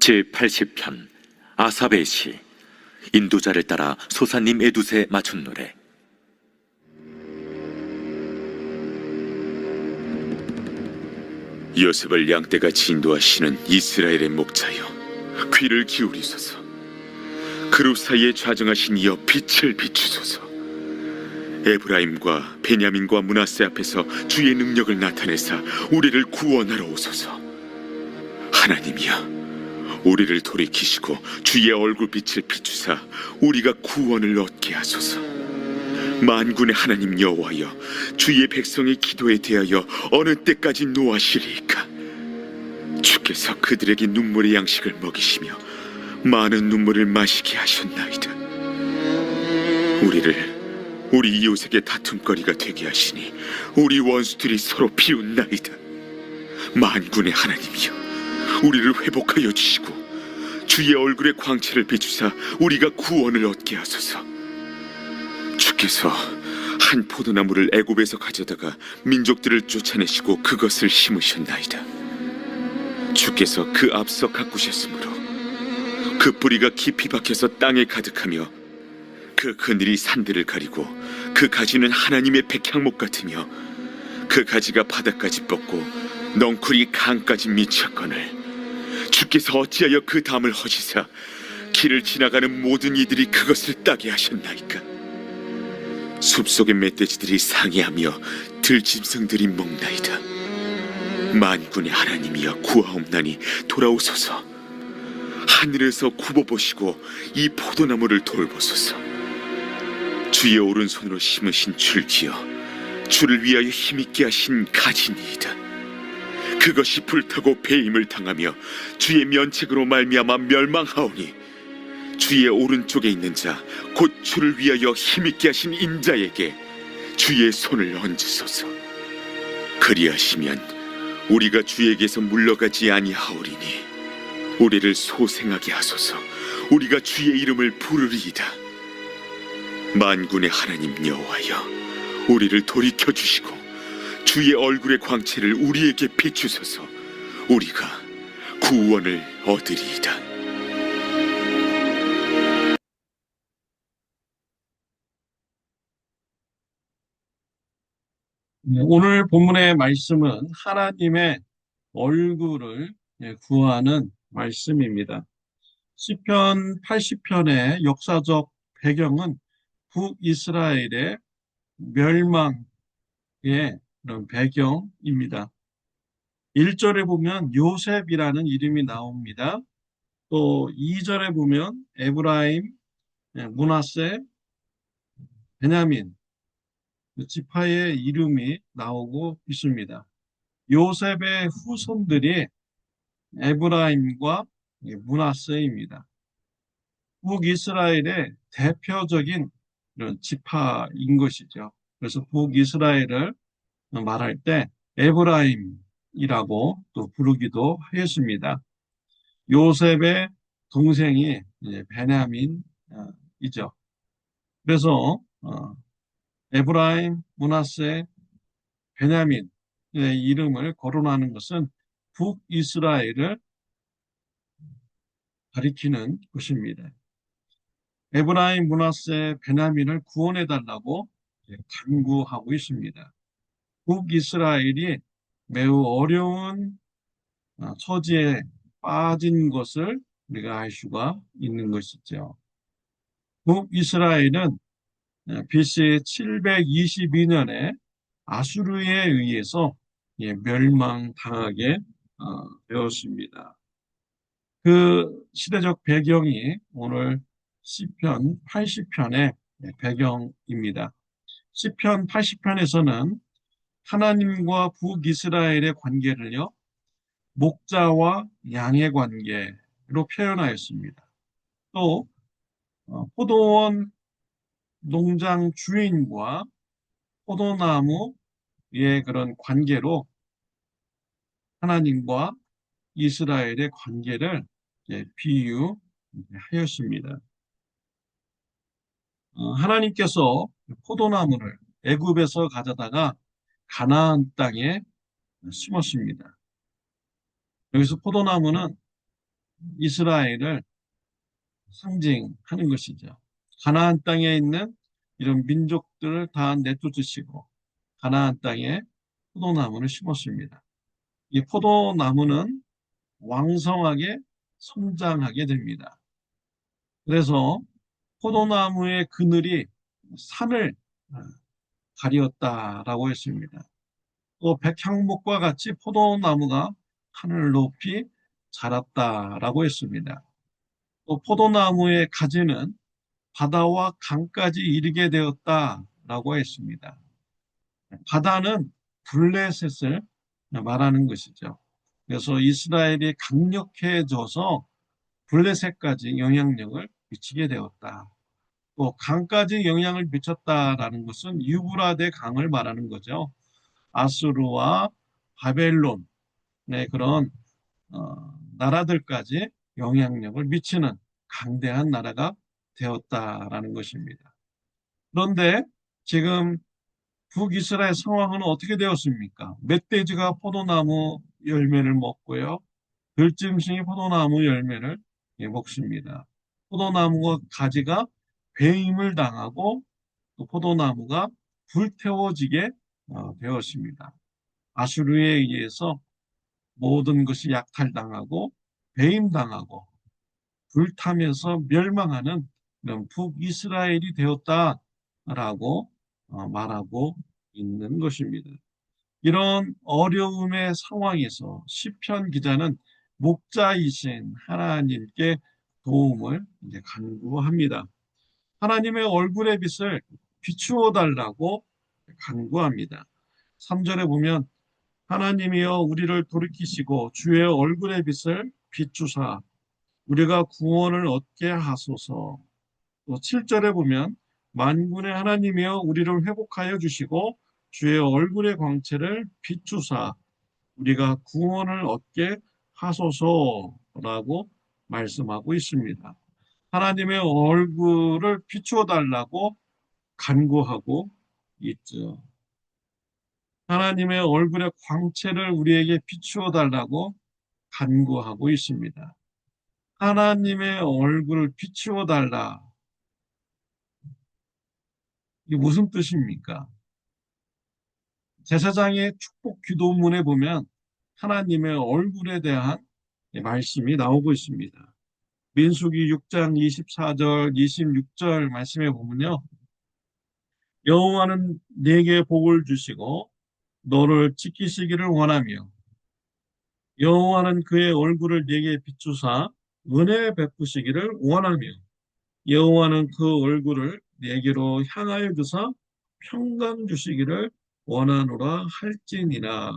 제80편 아삽의 시. 인도자를 따라 소사님 에두세 맞춘 노래. 요셉을 양떼같이 인도하시는 이스라엘의 목자여, 귀를 기울이소서. 그룹 사이에 좌정하신 이여, 빛을 비추소서. 에브라임과 베냐민과 므낫세 앞에서 주의 능력을 나타내사 우리를 구원하러 오소서. 하나님이여, 우리를 돌이키시고 주의 얼굴빛을 비추사 우리가 구원을 얻게 하소서. 만군의 하나님 여호와여, 주의 백성의 기도에 대하여 어느 때까지 노하시리이까? 주께서 그들에게 눈물의 양식을 먹이시며 많은 눈물을 마시게 하셨나이다. 우리 이웃에게 다툼거리가 되게 하시니 우리 원수들이 서로 비웃나이다. 만군의 하나님이여, 우리를 회복하여 주시고 주의 얼굴의 광채를 비추사 우리가 구원을 얻게 하소서. 주께서 한 포도나무를 애굽에서 가져다가 민족들을 쫓아내시고 그것을 심으셨나이다. 주께서 그 앞서 가꾸셨으므로 그 뿌리가 깊이 박혀서 땅에 가득하며 그 그늘이 산들을 가리고 그 가지는 하나님의 백향목 같으며 그 가지가 바닥까지 뻗고 넝쿨이 강까지 미쳤거늘 주께서 어찌하여 그 담을 허시사 길을 지나가는 모든 이들이 그것을 따게 하셨나이까? 숲속의 멧돼지들이 상해하며 들짐승들이 먹나이다. 만군의 하나님이여, 구하옵나니 돌아오소서. 하늘에서 굽어보시고 이 포도나무를 돌보소서. 주의 오른손으로 심으신 줄기여, 주를 위하여 힘있게 하신 가지니이다. 그것이 불타고 배임을 당하며 주의 면책으로 말미암아 멸망하오니 주의 오른쪽에 있는 자, 곧 주를 위하여 힘있게 하신 인자에게 주의 손을 얹으소서. 그리하시면 우리가 주에게서 물러가지 아니하오리니 우리를 소생하게 하소서. 우리가 주의 이름을 부르리이다. 만군의 하나님 여호와여, 우리를 돌이켜 주시고 주의 얼굴의 광채를 우리에게 비추소서. 우리가 구원을 얻으리이다. 오늘 본문의 말씀은 하나님의 얼굴을 구하는 말씀입니다. 시편 80편의 역사적 배경은 북이스라엘의 멸망의 그런 배경입니다. 1절에 보면 요셉이라는 이름이 나옵니다. 또 2절에 보면 에브라임, 므낫세, 베냐민 지파의 이름이 나오고 있습니다. 요셉의 후손들이 에브라임과 므낫세입니다. 북이스라엘의 대표적인 이런 지파인 것이죠. 그래서 북이스라엘을 말할 때 에브라임이라고 또 부르기도 하였습니다. 요셉의 동생이 베냐민이죠. 그래서 에브라임, 므낫세, 베냐민의 이름을 거론하는 것은 북이스라엘을 가리키는 것입니다. 에브라임, 므낫세, 베냐민을 구원해달라고 간구하고 있습니다. 북이스라엘이 매우 어려운 처지에 빠진 것을 우리가 알 수가 있는 것이죠. 북이스라엘은 BC 722년에 아수르에 의해서 멸망당하게 되었습니다. 그 시대적 배경이 오늘 시편 80편의 배경입니다. 시편 80편에서는 하나님과 북이스라엘의 관계를요, 목자와 양의 관계로 표현하였습니다. 또 포도원 농장 주인과 포도나무의 그런 관계로 하나님과 이스라엘의 관계를 비유하였습니다. 하나님께서 포도나무를 애굽에서 가져다가 가나안 땅에 심었습니다. 여기서 포도나무는 이스라엘을 상징하는 것이죠. 가나안 땅에 있는 이런 민족들을 다 내쫓으시고 가나안 땅에 포도나무를 심었습니다. 이 포도나무는 왕성하게 성장하게 됩니다. 그래서 포도나무의 그늘이 산을 가리었다라고 했습니다. 또 백향목과 같이 포도나무가 하늘을 높이 자랐다라고 했습니다. 또 포도나무의 가지는 바다와 강까지 이르게 되었다라고 했습니다. 바다는 블레셋을 말하는 것이죠. 그래서 이스라엘이 강력해져서 블레셋까지 영향력을 미치게 되었다. 또 강까지 영향을 미쳤다라는 것은 유브라데 강을 말하는 거죠. 아수르와 바벨론의 그런 나라들까지 영향력을 미치는 강대한 나라가 되었다라는 것입니다. 그런데 지금 북이스라엘 상황은 어떻게 되었습니까? 멧돼지가 포도나무 열매를 먹고요. 들짐승이 포도나무 열매를 먹습니다. 포도나무와 가지가 배임을 당하고 또 포도나무가 불태워지게 되었습니다. 아수르에 의해서 모든 것이 약탈당하고 배임당하고 불타면서 멸망하는 그런 북이스라엘이 되었다라고 말하고 있는 것입니다. 이런 어려움의 상황에서 시편 기자는 목자이신 하나님께 도움을 이제 간구합니다. 하나님의 얼굴의 빛을 비추어 달라고 간구합니다. 3절에 보면 하나님이여 우리를 돌이키시고 주의 얼굴의 빛을 비추사 우리가 구원을 얻게 하소서. 또 7절에 보면 만군의 하나님이여 우리를 회복하여 주시고 주의 얼굴의 광채를 비추사 우리가 구원을 얻게 하소서라고 말씀하고 있습니다. 하나님의 얼굴을 비추어 달라고 간구하고 있죠. 하나님의 얼굴의 광채를 우리에게 비추어 달라고 간구하고 있습니다. 하나님의 얼굴을 비추어 달라. 이게 무슨 뜻입니까? 제사장의 축복 기도문에 보면 하나님의 얼굴에 대한 말씀이 나오고 있습니다. 민수기 6장 24절, 26절 말씀에 보면요. 여호와는 네게 복을 주시고 너를 지키시기를 원하며 여호와는 그의 얼굴을 네게 비추사 은혜 베푸시기를 원하며 여호와는 그 얼굴을 네게로 향하여 주사 평강 주시기를 원하노라 할지니라.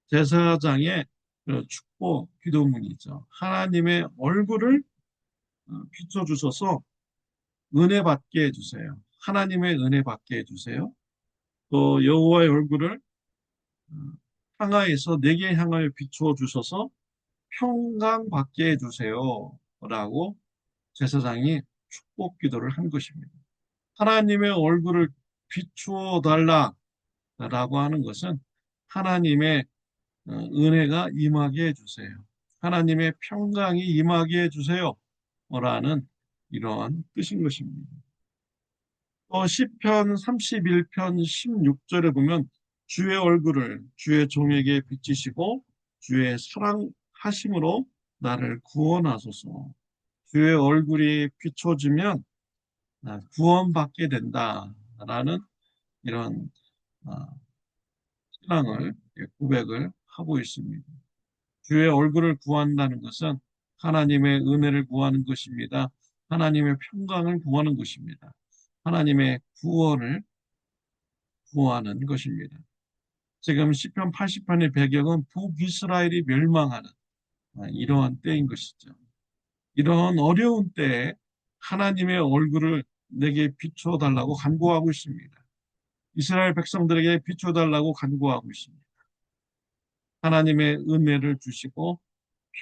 제사장의 축복 기도문이죠. 하나님의 얼굴을 비춰주셔서 은혜 받게 해주세요. 하나님의 은혜 받게 해주세요. 또 여호와의 얼굴을 향하여서 내게 향하여 비추어 주셔서 평강 받게 해주세요. 라고 제사장이 축복 기도를 한 것입니다. 하나님의 얼굴을 비추어 달라라고 하는 것은 하나님의 은혜가 임하게 해주세요. 하나님의 평강이 임하게 해주세요. 라는 이러한 뜻인 것입니다. 또 시편 31편 16절에 보면 주의 얼굴을 주의 종에게 비치시고 주의 사랑하심으로 나를 구원하소서. 주의 얼굴이 비춰지면 구원받게 된다라는 이런 신앙을 고백을 하고 있습니다. 주의 얼굴을 구한다는 것은 하나님의 은혜를 구하는 것입니다. 하나님의 평강을 구하는 것입니다. 하나님의 구원을 구하는 것입니다. 지금 시편 80편의 배경은 북이스라엘이 멸망하는 이러한 때인 것이죠. 이런 어려운 때에 하나님의 얼굴을 내게 비추어 달라고 간구하고 있습니다. 이스라엘 백성들에게 비추어 달라고 간구하고 있습니다. 하나님의 은혜를 주시고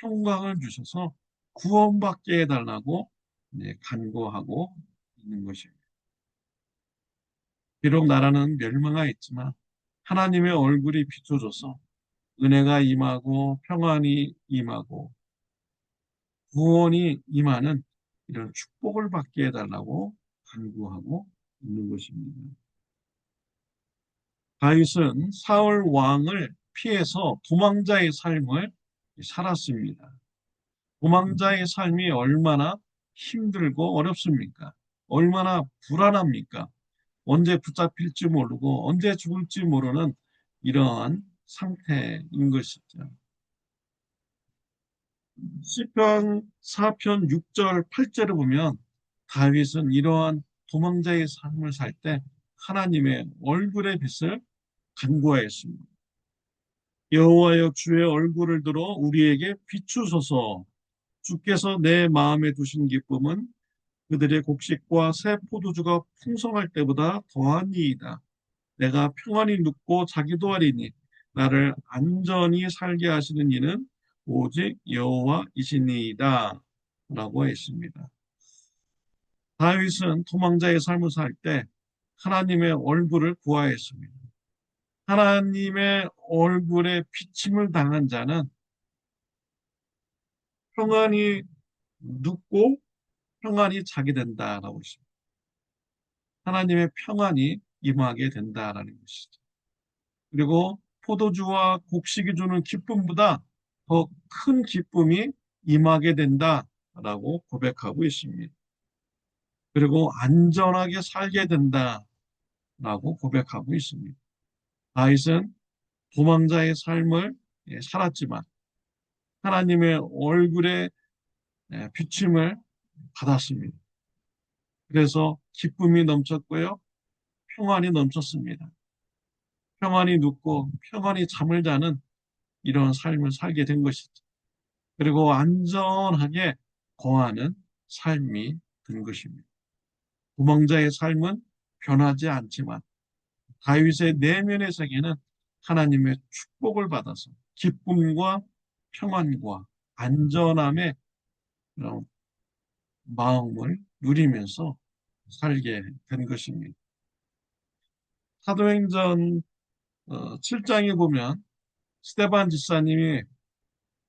평강을 주셔서 구원받게 해달라고 간구하고 있는 것입니다. 비록 나라는 멸망하였지만 하나님의 얼굴이 비춰져서 은혜가 임하고 평안이 임하고 구원이 임하는 이런 축복을 받게 해달라고 간구하고 있는 것입니다. 다윗은 사울 왕을 피해서 도망자의 삶을 살았습니다. 도망자의 삶이 얼마나 힘들고 어렵습니까? 얼마나 불안합니까? 언제 붙잡힐지 모르고 언제 죽을지 모르는 이러한 상태인 것이죠. 시편 4편 6절 8절을 보면 다윗은 이러한 도망자의 삶을 살 때 하나님의 얼굴의 빛을 간구하였습니다. 여호와여 주의 얼굴을 들어 우리에게 비추소서. 주께서 내 마음에 두신 기쁨은 그들의 곡식과 새 포도주가 풍성할 때보다 더하니이다. 내가 평안히 눕고 자기도 하리니 나를 안전히 살게 하시는 이는 오직 여호와이시니이다. 라고 했습니다. 다윗은 도망자의 삶을 살 때 하나님의 얼굴을 구하였습니다. 하나님의 얼굴에 비침을 당한 자는 평안히 눕고 평안히 자게 된다라고 했습니다. 하나님의 평안이 임하게 된다라는 것이죠. 그리고 포도주와 곡식이 주는 기쁨보다 더 큰 기쁨이 임하게 된다라고 고백하고 있습니다. 그리고 안전하게 살게 된다라고 고백하고 있습니다. 다윗은 도망자의 삶을 살았지만 하나님의 얼굴에 비침을 받았습니다. 그래서 기쁨이 넘쳤고요. 평안이 넘쳤습니다. 평안히 눕고 평안히 잠을 자는 이런 삶을 살게 된 것이죠. 그리고 안전하게 거하는 삶이 된 것입니다. 도망자의 삶은 변하지 않지만 다윗의 내면의 세계는 하나님의 축복을 받아서 기쁨과 평안과 안전함의 그런 마음을 누리면서 살게 된 것입니다. 사도행전 7장에 보면 스데반 집사님이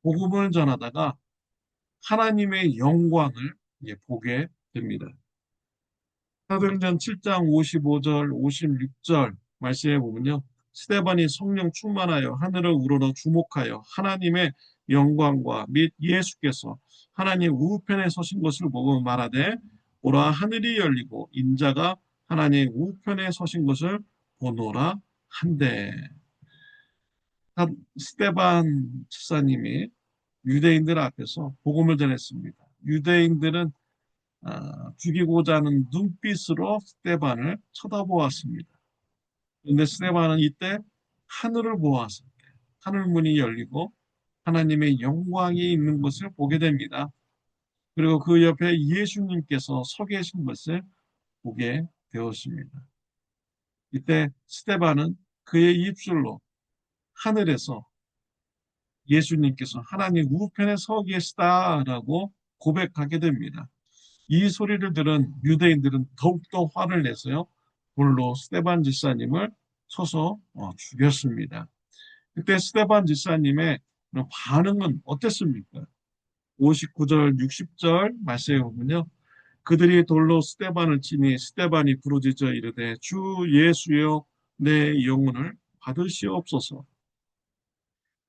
복음을 전하다가 하나님의 영광을 보게 됩니다. 사도행전 7장 55절, 56절 말씀에 보면요. 스데반이 성령 충만하여 하늘을 우러러 주목하여 하나님의 영광과 및 예수께서 하나님 우편에 서신 것을 보고 말하되 보라 하늘이 열리고 인자가 하나님 우편에 서신 것을 보노라 한데. 스데반 집사님이 유대인들 앞에서 복음을 전했습니다. 유대인들은 죽이고자 하는 눈빛으로 스데반을 쳐다보았습니다. 그런데 스데반은 이때 하늘을 보았을 때 하늘문이 열리고 하나님의 영광이 있는 것을 보게 됩니다. 그리고 그 옆에 예수님께서 서 계신 것을 보게 되었습니다. 이때 스데반은 그의 입술로 하늘에서 예수님께서 하나님 우편에 서 계시다라고 고백하게 됩니다. 이 소리를 들은 유대인들은 더욱더 화를 내서요. 돌로 스데반 집사님을 쳐서 죽였습니다. 그때 스데반 집사님의 반응은 어땠습니까? 59절, 60절 말씀해 보면요. 그들이 돌로 스데반을 치니 스데반이 부르짖어 이르되 주 예수여 내 영혼을 받으시옵소서.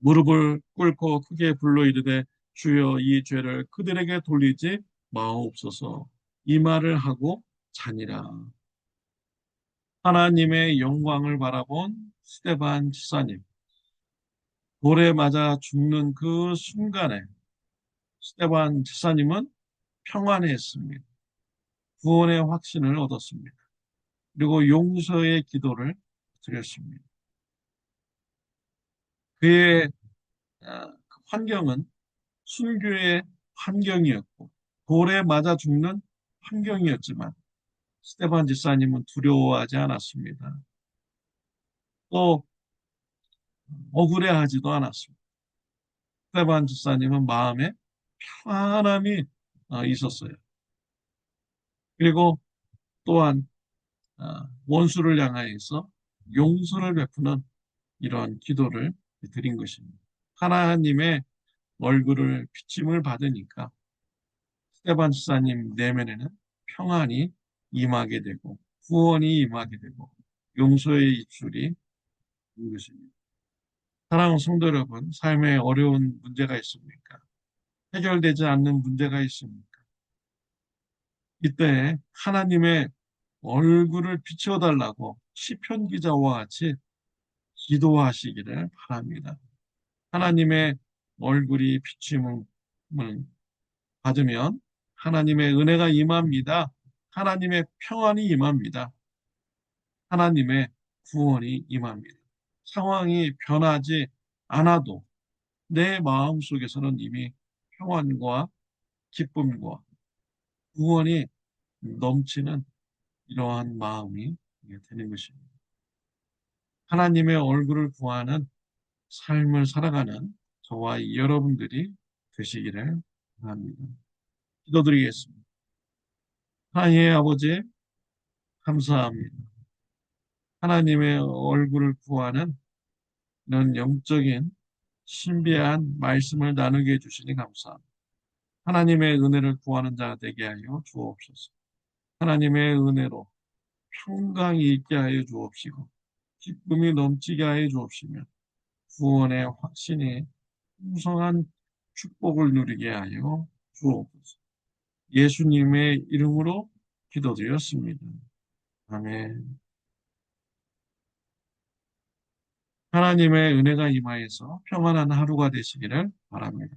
무릎을 꿇고 크게 불러 이르되 주여 이 죄를 그들에게 돌리지 마옵소서. 이 말을 하고 자니라. 하나님의 영광을 바라본 스데반 집사님. 돌에 맞아 죽는 그 순간에 스데반 집사님은 평안했습니다. 구원의 확신을 얻었습니다. 그리고 용서의 기도를 드렸습니다. 그의 환경은 순교의 환경이었고 돌에 맞아 죽는 환경이었지만 스데반 집사님은 두려워하지 않았습니다. 또 억울해하지도 않았습니다. 스데반 집사님은 마음에 평안함이 있었어요. 그리고 또한 원수를 향하여서 용서를 베푸는 이러한 기도를 드린 것입니다. 하나님의 얼굴을 비침을 받으니까 스테반 지사님 내면에는 평안이 임하게 되고 구원이 임하게 되고 용서의 입술이 있는 것입니다. 사랑하는 성도 여러분, 삶에 어려운 문제가 있습니까? 해결되지 않는 문제가 있습니까? 이때 하나님의 얼굴을 비추어 달라고 시편 기자와 같이 기도하시기를 바랍니다. 하나님의 얼굴이 비춤을 받으면 하나님의 은혜가 임합니다. 하나님의 평안이 임합니다. 하나님의 구원이 임합니다. 상황이 변하지 않아도 내 마음 속에서는 이미 평안과 기쁨과 구원이 넘치는 이러한 마음이 되는 것입니다. 하나님의 얼굴을 구하는 삶을 살아가는 저와 여러분들이 되시기를 바랍니다. 기도드리겠습니다. 하나님의 아버지, 감사합니다. 하나님의 얼굴을 구하는 이런 영적인 신비한 말씀을 나누게 해주시니 감사합니다. 하나님의 은혜를 구하는 자 되게 하여 주옵소서. 하나님의 은혜로 평강이 있게 하여 주옵시고 기쁨이 넘치게 하여 주옵시며 구원의 확신이 풍성한 축복을 누리게 하여 주옵소서. 예수님의 이름으로 기도드렸습니다. 아멘. 하나님의 은혜가 임하여서 평안한 하루가 되시기를 바랍니다.